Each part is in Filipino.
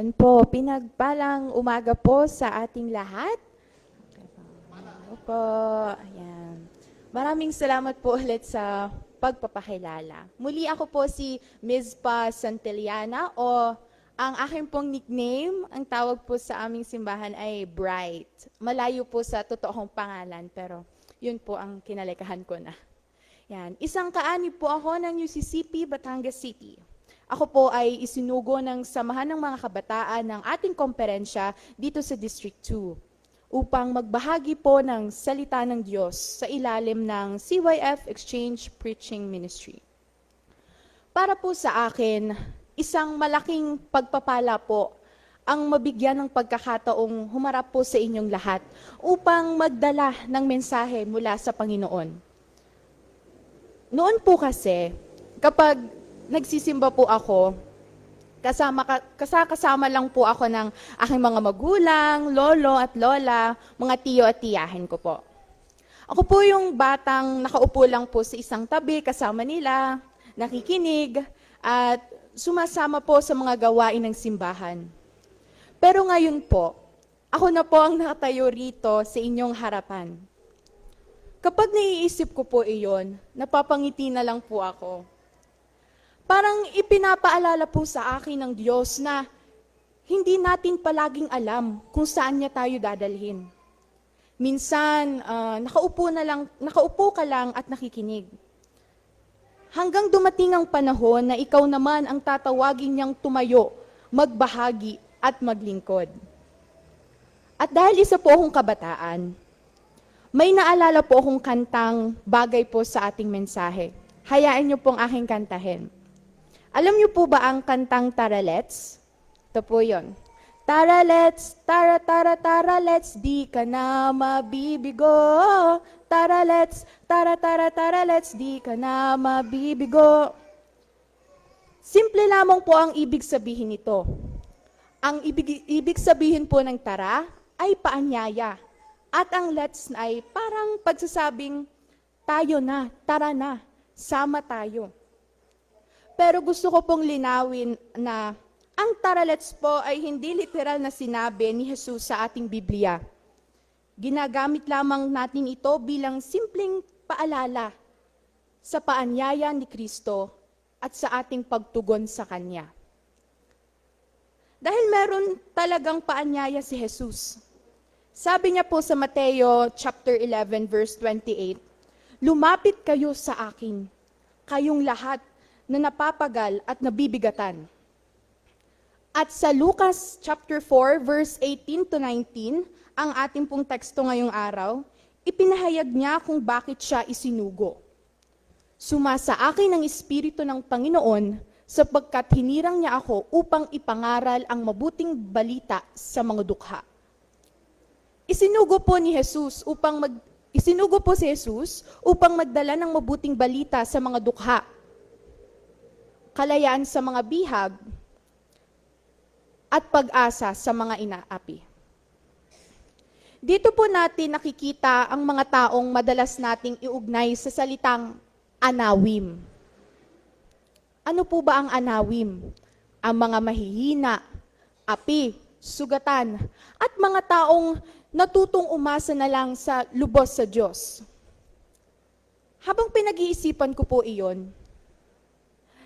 Ayan po, pinagpalang umaga po sa ating lahat. Opo, ayan. Maraming salamat po ulit sa pagpapakilala. Muli ako po si Ms. Pa Santillana o ang aking pong nickname, ang tawag po sa aming simbahan ay Bright. Malayo po sa totoong pangalan pero yun po ang kinalikahan ko na. Yan. Isang kaani po ako ng UCCP Batangas City. Ako po ay isinugo ng Samahan ng mga Kabataan ng ating komperensya dito sa District 2 upang magbahagi po ng salita ng Diyos sa ilalim ng CYF Exchange Preaching Ministry. Para po sa akin, isang malaking pagpapala po ang mabigyan ng pagkakataong humarap po sa inyong lahat upang magdala ng mensahe mula sa Panginoon. Noon po kasi, kapag nagsisimba po ako, kasama lang po ako ng aking mga magulang, lolo at lola, mga tiyo at tiyahin ko po. Ako po yung batang nakaupo lang po sa isang tabi kasama nila, nakikinig, at sumasama po sa mga gawain ng simbahan. Pero ngayon po, ako na po ang nakatayo rito sa inyong harapan. Kapag naiisip ko po iyon, napapangiti na lang po ako. Parang ipinapaalala po sa akin ng Diyos na hindi natin palaging alam kung saan niya tayo dadalhin. Minsan, nakaupo ka lang at nakikinig. Hanggang dumating ang panahon na ikaw naman ang tatawagin niyang tumayo, magbahagi at maglingkod. At dahil isa po akong kabataan, may naalala po akong kantang bagay po sa ating mensahe. Hayaan niyo pong aking kantahin. Alam niyo po ba ang kantang Tara Let's? Ito po yun. Tara let's, tara tara tara let's, di ka na mabibigo. Tara let's, tara tara tara let's, di ka na mabibigo. Simple lamang po ang ibig sabihin nito. Ang ibig sabihin po ng tara ay paanyaya. At ang let's ay parang pagsasabing, tayo na, tara na, sama tayo. Pero gusto ko pong linawin na ang tara let's po ay hindi literal na sinabi ni Jesus sa ating Biblia. Ginagamit lamang natin ito bilang simpleng paalala sa paanyaya ni Kristo at sa ating pagtugon sa Kanya. Dahil meron talagang paanyaya si Jesus. Sabi niya po sa Mateo chapter 11 verse 28, lumapit kayo sa akin, kayong lahat na napapagal at nabibigatan. At sa Lucas chapter 4 verse 18 to 19, ang ating pong teksto ngayong araw, ipinahayag niya kung bakit siya isinugo. Sumasa akin ang Espiritu ng Panginoon sapagkat hinirang niya ako upang ipangaral ang mabuting balita sa mga dukha. Isinugo po si Jesus upang magdala ng mabuting balita sa mga dukha, kalayaan sa mga bihag, at pag-asa sa mga inaapi. Dito po natin nakikita ang mga taong madalas nating iugnay sa salitang anawim. Ano po ba ang anawim? Ang mga mahihina, api, sugatan, at mga taong natutong umasa na lang sa lubos sa Diyos. Habang pinag-iisipan ko po iyon,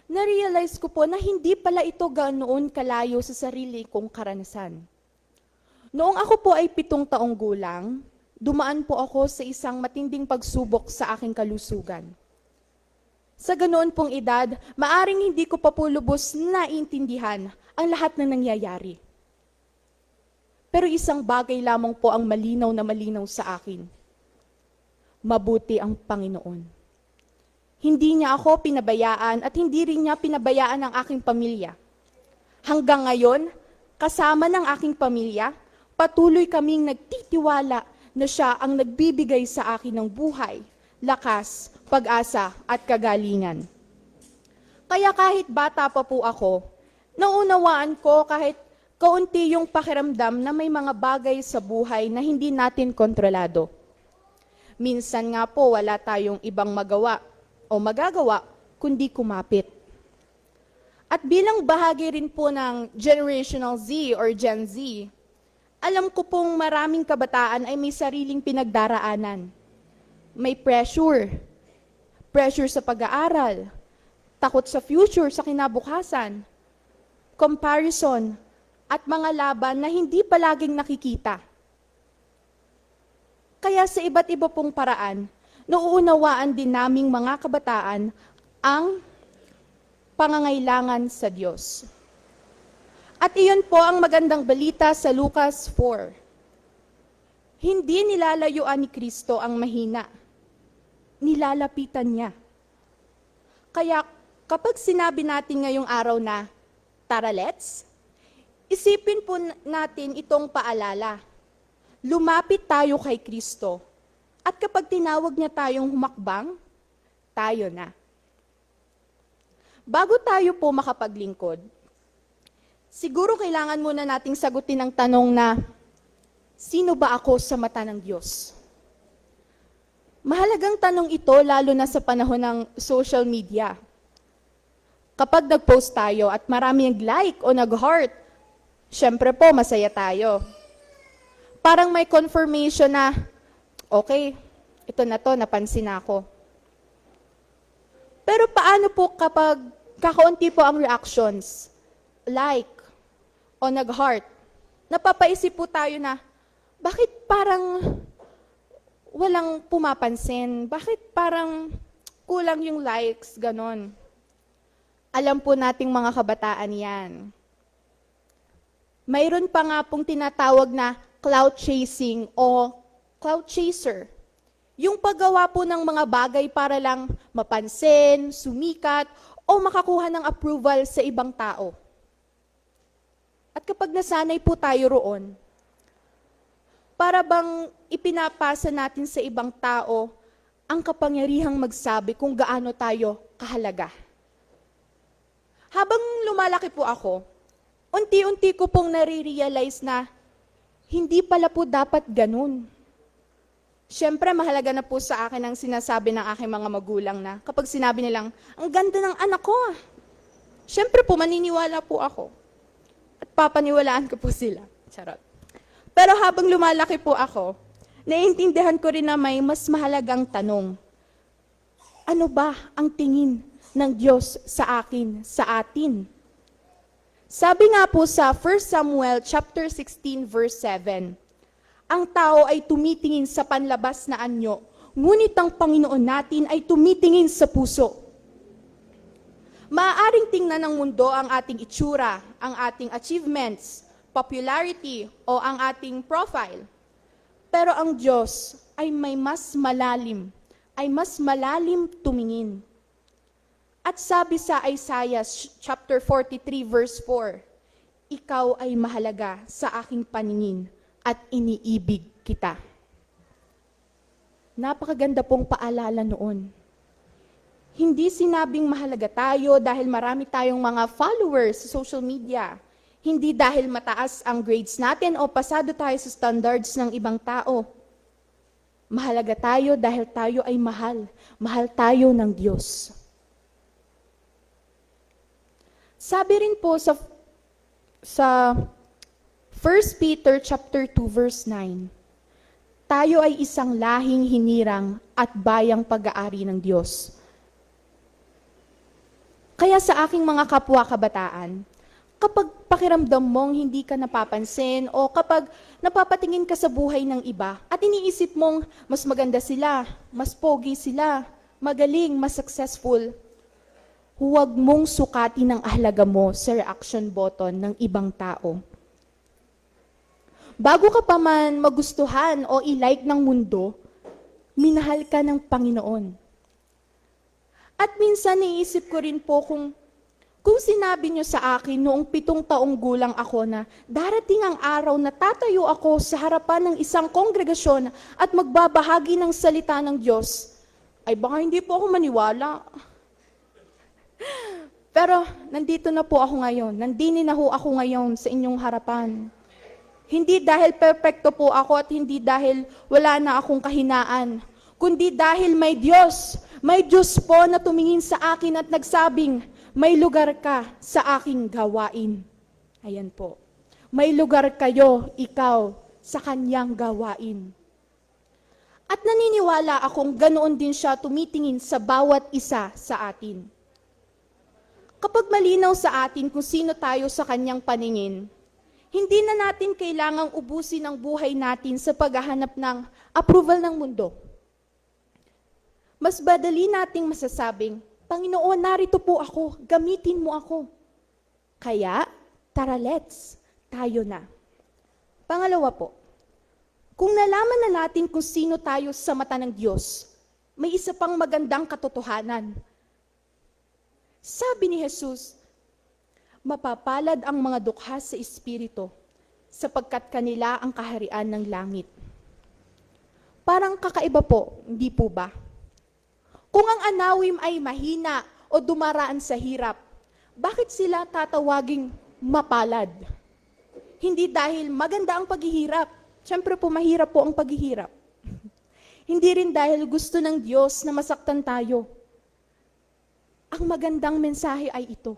na-realize ko po na hindi pala ito ganoon kalayo sa sarili kong karanasan. Noong ako po ay 7 taong gulang, dumaan po ako sa isang matinding pagsubok sa aking kalusugan. Sa ganoon pong edad, maaring hindi ko pa po lubos naiintindihan ang lahat na nangyayari. Pero isang bagay lamang po ang malinaw na malinaw sa akin. Mabuti ang Panginoon. Hindi niya ako pinabayaan at hindi rin niya pinabayaan ang aking pamilya. Hanggang ngayon, kasama ng aking pamilya, patuloy kaming nagtitiwala na siya ang nagbibigay sa akin ng buhay, lakas, pag-asa at kagalingan. Kaya kahit bata pa po ako, naunawaan ko kahit kaunti yung pakiramdam na may mga bagay sa buhay na hindi natin kontrolado. Minsan nga po wala tayong ibang magawa o magagawa kundi kumapit. At bilang bahagi rin po ng Generational Z or Gen Z, alam ko pong maraming kabataan ay may sariling pinagdaraanan. May pressure, pressure sa pag-aaral, takot sa future, sa kinabukasan, comparison, at mga laban na hindi palaging nakikita. Kaya sa iba't iba pong paraan, nauunawaan din naming mga kabataan ang pangangailangan sa Diyos. At iyon po ang magandang balita sa Lucas 4. Hindi nilalayuan ni Kristo ang mahina. Nilalapitan niya. Kaya kapag sinabi natin ngayong araw na, tara let's, isipin po natin itong paalala. Lumapit tayo kay Kristo. At kapag tinawag niya tayong humakbang, tayo na. Bago tayo po makapaglingkod, siguro kailangan muna nating sagutin ang tanong na, sino ba ako sa mata ng Diyos? Mahalagang tanong ito lalo na sa panahon ng social media. Kapag nag-post tayo at marami nag-like o nag-heart, syempre po masaya tayo. Parang may confirmation na, okay, ito na to, napansin ako. Pero paano po kapag kakaunti po ang reactions, like, o nag-heart, napapaisip po tayo na, bakit parang walang pumapansin? Bakit parang kulang yung likes, ganon? Alam po nating mga kabataan yan. Mayroon pa nga pong tinatawag na cloud chasing o cloud chaser. Yung paggawa po ng mga bagay para lang mapansin, sumikat, o makakuha ng approval sa ibang tao. At kapag nasanay po tayo roon, para bang ipinapasa natin sa ibang tao ang kapangyarihang magsabi kung gaano tayo kahalaga. Habang lumalaki po ako, unti-unti ko pong nare-realize na hindi pala po dapat ganun. Siyempre, mahalaga na po sa akin ang sinasabi ng aking mga magulang na kapag sinabi nilang, ang ganda ng anak ko. Siyempre po, maniniwala po ako. At papaniwalaan ko po sila. Charot. Pero habang lumalaki po ako, naiintindihan ko rin na may mas mahalagang tanong. Ano ba ang tingin ng Diyos sa akin, sa atin? Sabi nga po sa 1 Samuel chapter 16 verse 7, ang tao ay tumitingin sa panlabas na anyo, ngunit ang Panginoon natin ay tumitingin sa puso. Maaaring tingnan ng mundo ang ating itsura, ang ating achievements, popularity, o ang ating profile. Pero ang Diyos ay mas malalim tumingin. At sabi sa Isaiah chapter 43 verse 4, ikaw ay mahalaga sa aking paningin at iniibig kita. Napakaganda pong paalala noon. Hindi sinabing mahalaga tayo dahil marami tayong mga followers sa social media. Hindi dahil mataas ang grades natin o pasado tayo sa standards ng ibang tao. Mahalaga tayo dahil tayo ay mahal. Mahal tayo ng Diyos. Sabi rin po sa 1 Peter chapter 2 verse 9, tayo ay isang lahing hinirang at bayang pag-aari ng Diyos. Kaya sa aking mga kapwa kabataan, kapag pakiramdam mong hindi ka napapansin o kapag napapatingin ka sa buhay ng iba at iniisip mong mas maganda sila, mas pogi sila, magaling, mas successful, huwag mong sukatin ang halaga mo sa reaction button ng ibang tao. Bago ka pa man magustuhan o i-like ng mundo, minahal ka ng Panginoon. At minsan naiisip ko rin po kung sinabi niyo sa akin noong 7 taong gulang ako na darating ang araw na tatayo ako sa harapan ng isang kongregasyon at magbabahagi ng salita ng Diyos, ay baka hindi po ako maniwala. Pero nandito na po ako ngayon, nandini na ho ako ngayon sa inyong harapan. Hindi dahil perfecto po ako at hindi dahil wala na akong kahinaan, kundi dahil may Diyos po na tumingin sa akin at nagsabing, may lugar ka sa aking gawain. Ayan po. May lugar kayo, ikaw, sa kanyang gawain. At naniniwala akong ganoon din siya tumitingin sa bawat isa sa atin. Kapag malinaw sa atin kung sino tayo sa kanyang paningin, hindi na natin kailangang ubusin ang buhay natin sa paghahanap ng approval ng mundo. Mas madali nating masasabing, Panginoon, narito po ako, gamitin mo ako. Kaya, tara let's, tayo na. Pangalawa po, kung nalaman na natin kung sino tayo sa mata ng Diyos, may isa pang magandang katotohanan. Sabi ni Jesus, mapapalad ang mga dukha sa Espiritu, sapagkat kanila ang kaharian ng langit. Parang kakaiba po, hindi po ba? Kung ang anawim ay mahina o dumaraan sa hirap, bakit sila tatawaging mapalad? Hindi dahil maganda ang paghihirap. Siyempre po, mahirap po ang paghihirap. Hindi rin dahil gusto ng Diyos na masaktan tayo. Ang magandang mensahe ay ito.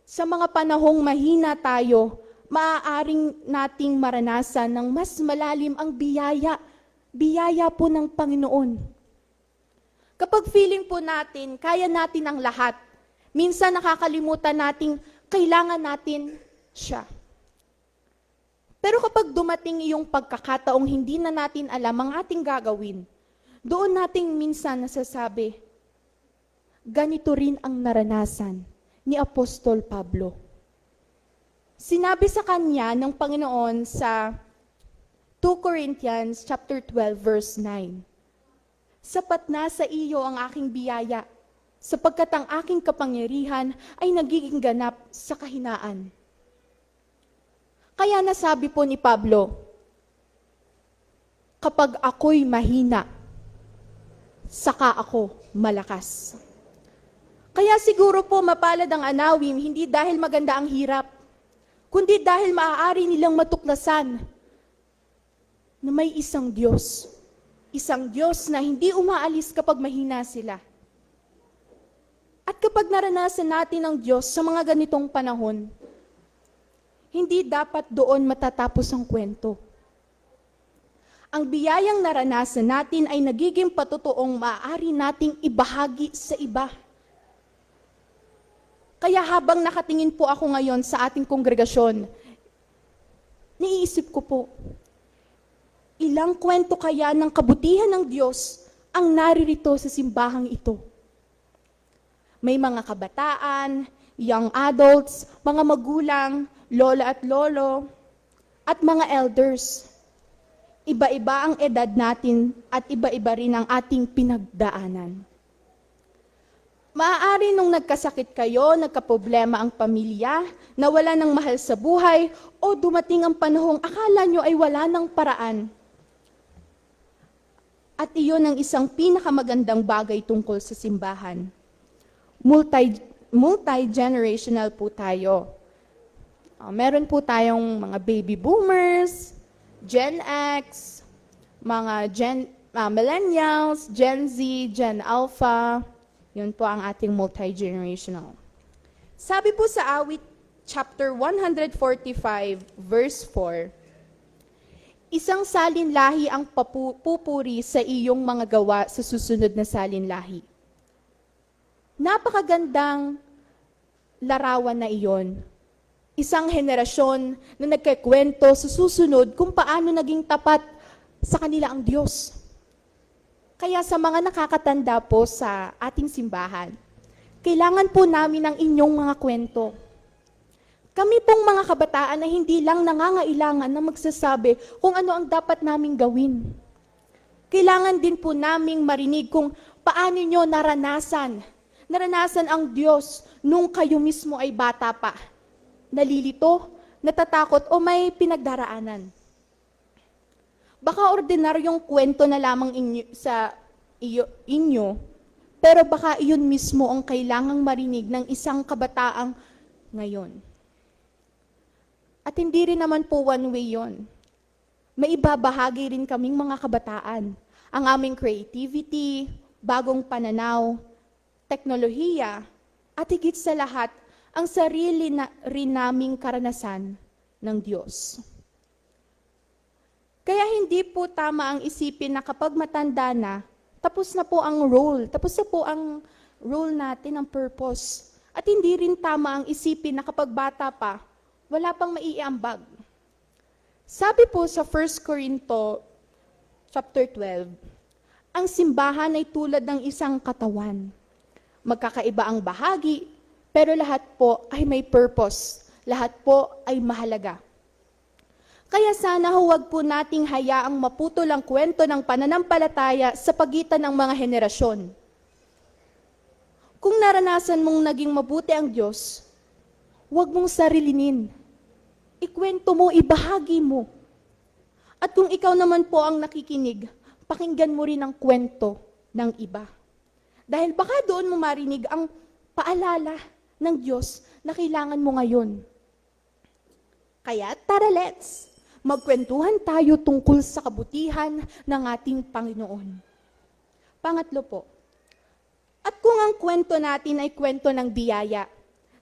Sa mga panahong mahina tayo, maaaring nating maranasan ng mas malalim ang biyaya. Biyaya po ng Panginoon. Kapag feeling po natin, kaya natin ang lahat, minsan nakakalimutan nating kailangan natin siya. Pero kapag dumating iyong pagkakataong hindi na natin alam ang ating gagawin, doon nating minsan nasasabi, ganito rin ang naranasan ni Apostol Pablo. Sinabi sa kanya ng Panginoon sa 2 Corinthians chapter 12 verse 9, sapat na sa iyo ang aking biyaya, sapagkat ang aking kapangyarihan ay nagiging ganap sa kahinaan. Kaya nasabi po ni Pablo, kapag ako'y mahina, saka ako malakas. Kaya siguro po mapalad ang anawim, hindi dahil maganda ang hirap, kundi dahil maaari nilang matuklasan na may isang Diyos. Isang Diyos na hindi umaalis kapag mahina sila. At kapag naranasan natin ang Diyos sa mga ganitong panahon, hindi dapat doon matatapos ang kwento. Ang biyayang naranasan natin ay nagiging patotoong maaari nating ibahagi sa iba. Kaya habang nakatingin po ako ngayon sa ating kongregasyon, niisip ko po, ilang kwento kaya ng kabutihan ng Diyos ang naririto sa simbahang ito? May mga kabataan, young adults, mga magulang, lola at lolo, at mga elders. Iba-iba ang edad natin at iba-iba rin ang ating pinagdaanan. Maaari nung nagkasakit kayo, nagkaproblema ang pamilya, nawala ng mahal sa buhay, o dumating ang panahong akala nyo ay wala ng paraan. At iyon ang isang pinakamagandang bagay tungkol sa simbahan. Multi-generational po tayo. Meron po tayong mga baby boomers, Gen X, mga millennials, Gen Z, Gen Alpha. Yun po ang ating multi-generational. Sabi po sa awit chapter 145 verse 4, isang salinlahi ang pupuri sa iyong mga gawa sa susunod na salinlahi. Napakagandang larawan na iyon. Isang henerasyon na nagkikwento sa susunod kung paano naging tapat sa kanila ang Diyos. Kaya sa mga nakakatanda po sa ating simbahan, kailangan po namin ang inyong mga kwento. Kami pong mga kabataan na hindi lang nangangailangan na magsasabi kung ano ang dapat naming gawin. Kailangan din po naming marinig kung paano nyo naranasan ang Diyos nung kayo mismo ay bata pa. Nalilito, natatakot o may pinagdaraanan. Baka ordinaryong kwento na lamang inyo, pero baka iyon mismo ang kailangang marinig ng isang kabataang ngayon. At hindi rin naman po one way yon. May ibabahagi rin kaming mga kabataan. Ang aming creativity, bagong pananaw, teknolohiya, at higit sa lahat, ang sarili na rin naming karanasan ng Diyos. Kaya hindi po tama ang isipin na kapag matanda na, tapos na po ang role natin, ang purpose. At hindi rin tama ang isipin na kapag bata pa, wala pang maiiambag. Sabi po sa 1 Corinto chapter 12, ang simbahan ay tulad ng isang katawan. Magkakaiba ang bahagi, pero lahat po ay may purpose. Lahat po ay mahalaga. Kaya sana huwag po nating hayaang maputol ang kwento ng pananampalataya sa pagitan ng mga henerasyon. Kung naranasan mong naging mabuti ang Diyos, huwag mong sarilinin. Ikwento mo, ibahagi mo. At kung ikaw naman po ang nakikinig, pakinggan mo rin ang kwento ng iba. Dahil baka doon mo marinig ang paalala ng Diyos na kailangan mo ngayon. Kaya tara, let's magkwentuhan tayo tungkol sa kabutihan ng ating Panginoon. Pangatlo po, at kung ang kwento natin ay kwento ng biyaya,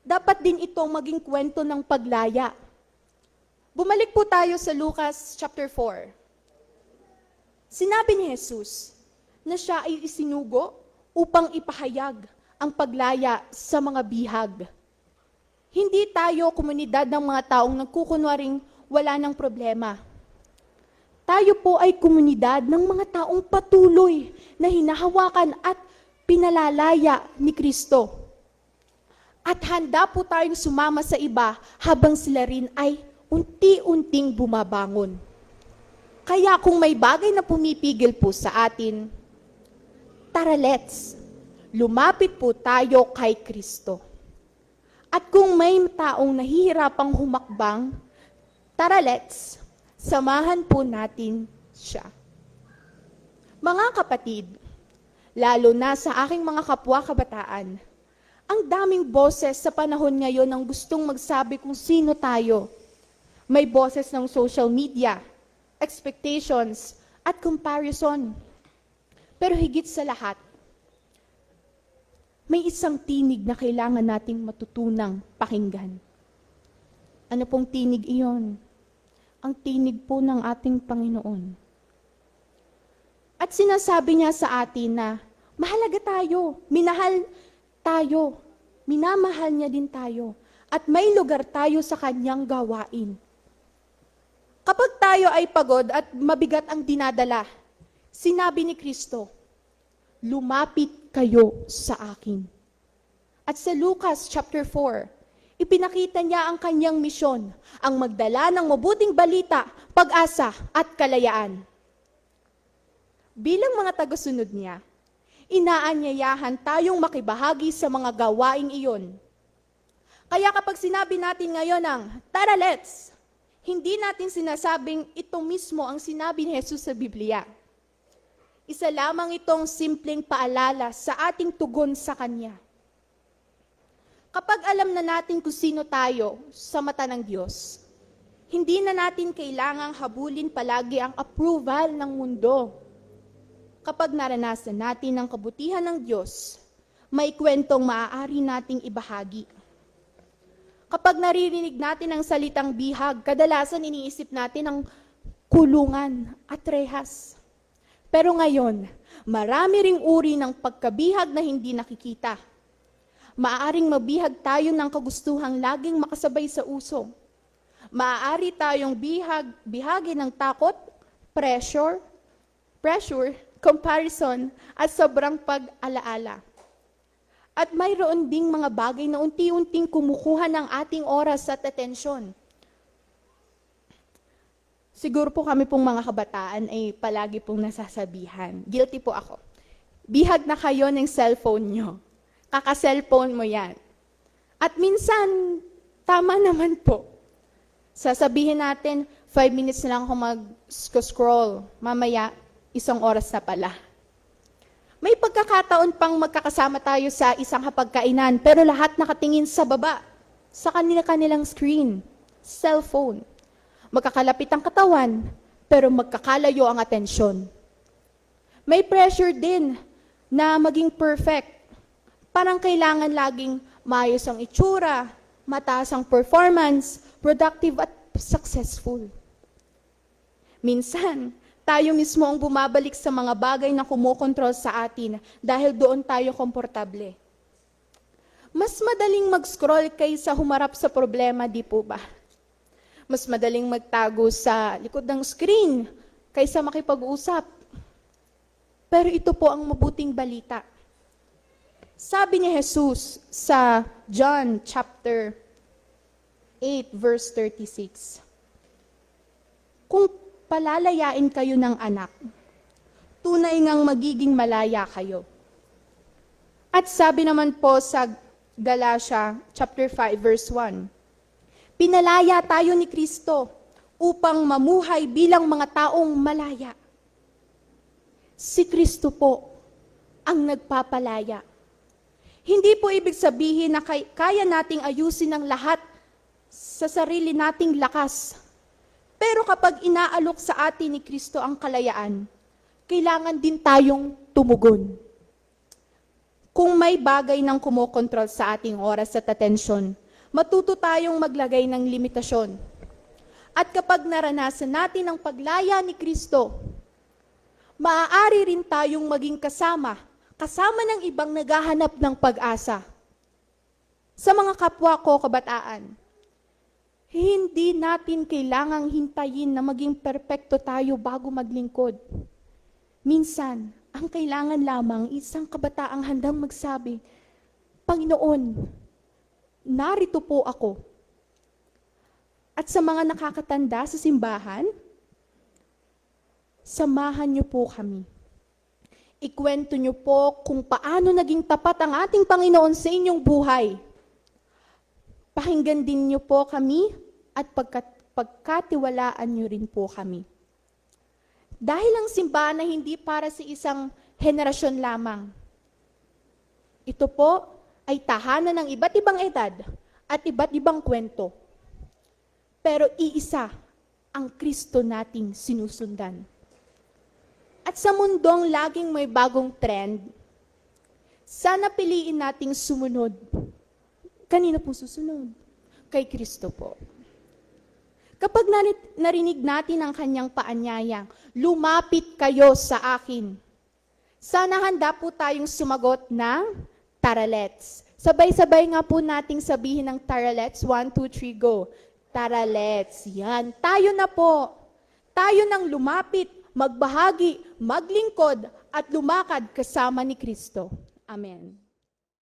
dapat din itong maging kwento ng paglaya. Bumalik po tayo sa Lucas chapter 4. Sinabi ni Jesus na siya ay isinugo upang ipahayag ang paglaya sa mga bihag. Hindi tayo komunidad ng mga taong nagkukunwaring wala ng problema. Tayo po ay komunidad ng mga taong patuloy na hinahawakan at pinalalaya ni Kristo. At handa po tayong sumama sa iba habang sila rin ay unti-unting bumabangon. Kaya kung may bagay na pumipigil po sa atin, tara, let's lumapit po tayo kay Kristo. At kung may taong nahihirapang humakbang, tara, let's samahan po natin siya. Mga kapatid, lalo na sa aking mga kapwa kabataan, ang daming boses sa panahon ngayon ang gustong magsabi kung sino tayo. May boses ng social media, expectations, at comparison. Pero higit sa lahat, may isang tinig na kailangan nating matutunang pakinggan. Ano pong tinig iyon? Ang tinig po ng ating Panginoon. At sinasabi niya sa atin na mahalaga tayo, minahal tayo, minamahal niya din tayo, at may lugar tayo sa kanyang gawain. Kapag tayo ay pagod at mabigat ang dinadala, sinabi ni Kristo, lumapit kayo sa akin. At sa Lucas chapter 4, ipinakita niya ang kanyang misyon, ang magdala ng mabuting balita, pag-asa at kalayaan. Bilang mga tagasunod niya, inaanyayahan tayong makibahagi sa mga gawaing iyon. Kaya kapag sinabi natin ngayon ang, tara, let's, hindi natin sinasabing ito mismo ang sinabi ni Jesus sa Biblia. Isa lamang itong simpleng paalala sa ating tugon sa Kanya. Kapag alam na natin kung sino tayo sa mata ng Diyos, hindi na natin kailangang habulin palagi ang approval ng mundo. Kapag naranasan natin ang kabutihan ng Diyos, may kwentong maaari nating ibahagi. Kapag naririnig natin ang salitang bihag, kadalasan iniisip natin ang kulungan at rehas. Pero ngayon, marami ring uri ng pagkabihag na hindi nakikita. Maaaring mabihag tayo ng kagustuhang laging makasabay sa uso. Maaari tayong bihagi ng takot, pressure, comparison, at sobrang pag-alaala. At mayroon ding mga bagay na unti-unting kumukuha ng ating oras at atensyon. Siguro po kami pong mga kabataan ay palagi pong nasasabihan. Guilty po ako. Bihag na kayo ng cellphone nyo. Kaka-cellphone mo yan. At minsan, tama naman po. Sasabihin natin, 5 minutes na lang ako mag-scroll. Mamaya, 1 oras na pala. May pagkakataon pang magkakasama tayo sa isang hapagkainan, pero lahat nakatingin sa baba, sa kanilang screen, cellphone. Magkakalapit ang katawan, pero magkakalayo ang atensyon. May pressure din na maging perfect. Parang kailangan laging maayos ang itsura, mataas ang performance, productive at successful. Minsan, tayo mismo ang bumabalik sa mga bagay na kumokontrol sa atin dahil doon tayo komportable. Mas madaling mag-scroll kaysa humarap sa problema, di po ba? Mas madaling magtago sa likod ng screen kaysa makipag-usap. Pero ito po ang mabuting balita. Sabi ni Jesus sa John chapter 8 verse 36, kung palalayain kayo ng anak, tunay ngang magiging malaya kayo. At sabi naman po sa Galatia chapter 5 verse 1, pinalaya tayo ni Kristo upang mamuhay bilang mga taong malaya. Si Kristo po ang nagpapalaya. Hindi po ibig sabihin na kaya nating ayusin ang lahat sa sarili nating lakas. Pero kapag inaalok sa atin ni Kristo ang kalayaan, kailangan din tayong tumugon. Kung may bagay ng kumokontrol sa ating oras at atensyon, matuto tayong maglagay ng limitasyon. At kapag naranasan natin ang paglaya ni Kristo, maaari rin tayong maging kasama ng ibang naghahanap ng pag-asa. Sa mga kapwa ko kabataan, hindi natin kailangang hintayin na maging perpekto tayo bago maglingkod. Minsan, ang kailangan lamang isang kabataang handang magsabi, Panginoon, narito po ako. At sa mga nakakatanda sa simbahan, samahan niyo po kami. Ikwento niyo po kung paano naging tapat ang ating Panginoon sa inyong buhay. Pakinggan din niyo po kami at pagkatiwalaan niyo rin po kami. Dahil ang simbahan na hindi para sa isang henerasyon lamang. Ito po ay tahanan ng iba't ibang edad at iba't ibang kwento. Pero iisa ang Kristo nating sinusundan. At sa mundong laging may bagong trend, sana piliin nating sumunod. Kanino po susunod? Kay Kristo po. Kapag narinig natin ang kanyang paanyayang, lumapit kayo sa akin. Sana handa po tayong sumagot ng tara let's. Sabay-sabay nga po nating sabihin ng tara let's. 1, 2, 3, go. Tara let's. Yan. Tayo na po. Tayo nang lumapit, magbahagi, maglingkod, at lumakad kasama ni Kristo. Amen.